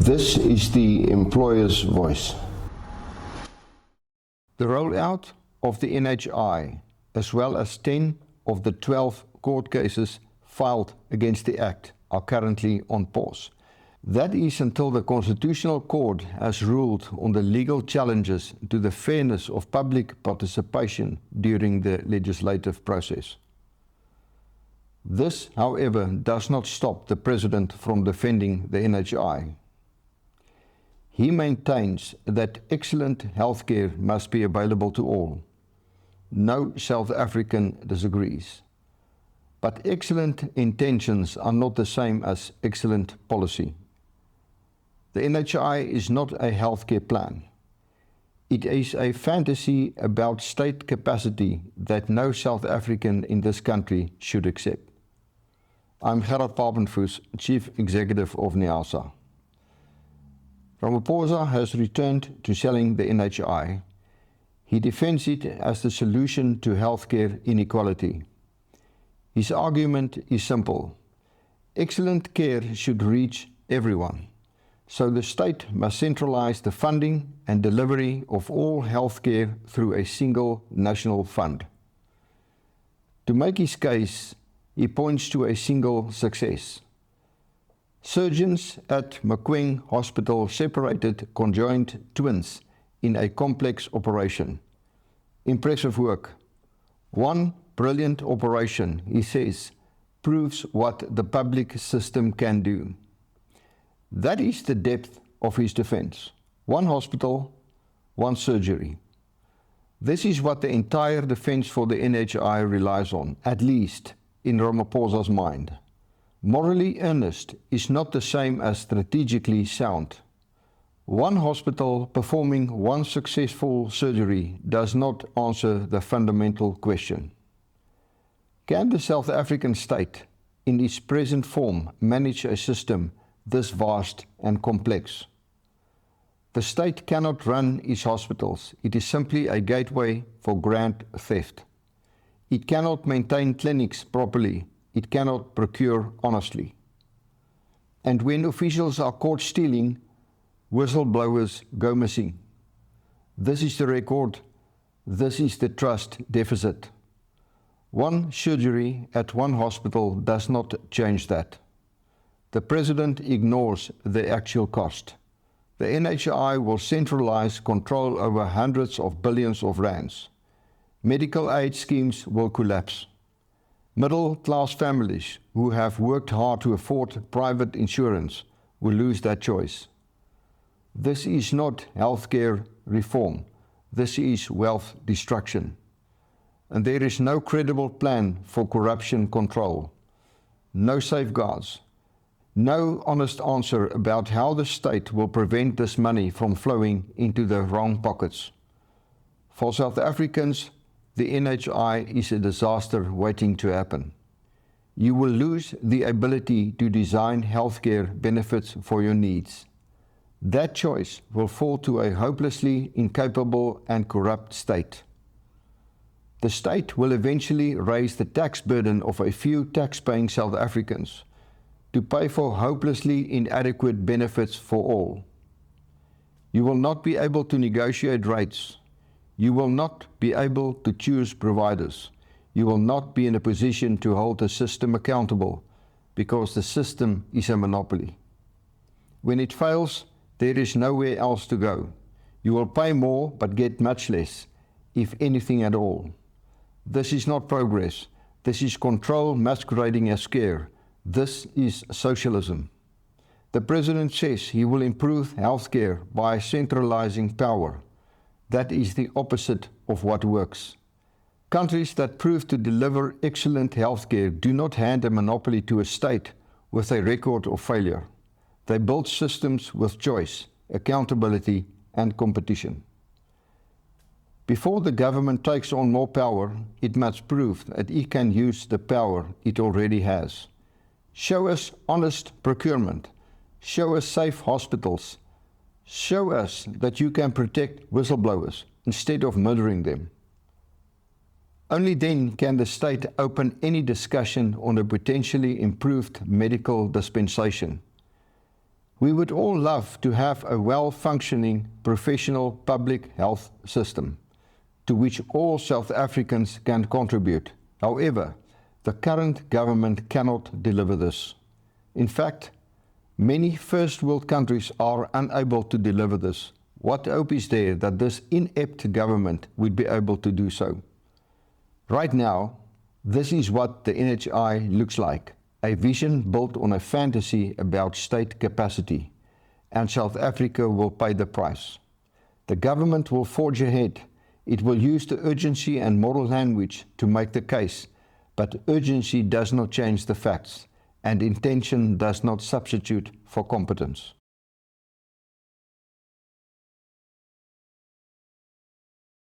This is the employer's voice. The rollout of the NHI, as well as 10 of the 12 court cases filed against the Act, are currently on pause. That is until the Constitutional Court has ruled on the legal challenges to the fairness of public participation during the legislative process. This, however, does not stop the President from defending the NHI. He maintains that excellent healthcare must be available to all. No South African disagrees. But excellent intentions are not the same as excellent policy. The NHI is not a healthcare plan. It is a fantasy about state capacity that no South African in this country should accept. I'm Gerard Papenfuss, Chief Executive of NEASA. Ramaphosa has returned to selling the NHI. He defends it as the solution to healthcare inequality. His argument is simple. Excellent care should reach everyone, so the state must centralize the funding and delivery of all healthcare through a single national fund. To make his case, he points to a single success. Surgeons at Mukweng Hospital separated conjoined twins in a complex operation. Impressive work. One brilliant operation, he says, proves what the public system can do. That is the depth of his defense. One hospital, one surgery. This is what the entire defense for the NHI relies on, at least in Ramaphosa's mind. Morally earnest is not the same as strategically sound. One hospital performing one successful surgery does not answer the fundamental question. Can the South African state, in its present form, manage a system this vast and complex? The state cannot run its hospitals. It is simply a gateway for grand theft. It cannot maintain clinics properly. It cannot procure honestly. And when officials are caught stealing, whistleblowers go missing. This is the record. This is the trust deficit. One surgery at one hospital does not change that. The President ignores the actual cost. The NHI will centralize control over hundreds of billions of rands. Medical aid schemes will collapse. Middle-class families who have worked hard to afford private insurance will lose that choice. This is not healthcare reform. This is wealth destruction. And there is no credible plan for corruption control. No safeguards. No honest answer about how the state will prevent this money from flowing into the wrong pockets. For South Africans, the NHI is a disaster waiting to happen. You will lose the ability to design healthcare benefits for your needs. That choice will fall to a hopelessly incapable and corrupt state. The state will eventually raise the tax burden of a few tax-paying South Africans to pay for hopelessly inadequate benefits for all. You will not be able to negotiate rates. You will not be able to choose providers. You will not be in a position to hold the system accountable because the system is a monopoly. When it fails, there is nowhere else to go. You will pay more but get much less, if anything at all. This is not progress. This is control masquerading as care. This is socialism. The President says he will improve healthcare by centralizing power. That is the opposite of what works. Countries that prove to deliver excellent healthcare do not hand a monopoly to a state with a record of failure. They build systems with choice, accountability, and competition. Before the government takes on more power, it must prove that it can use the power it already has. Show us honest procurement. Show us safe hospitals. Show us that you can protect whistleblowers instead of murdering them. Only then can the state open any discussion on a potentially improved medical dispensation. We would all love to have a well-functioning professional public health system to which all South Africans can contribute. However, the current government cannot deliver this. In fact, many first world countries are unable to deliver this. What hope is there that this inept government would be able to do so? Right now, this is what the NHI looks like, a vision built on a fantasy about state capacity, and South Africa will pay the price. The government will forge ahead. It will use the urgency and moral language to make the case, but urgency does not change the facts, and intention does not substitute for competence.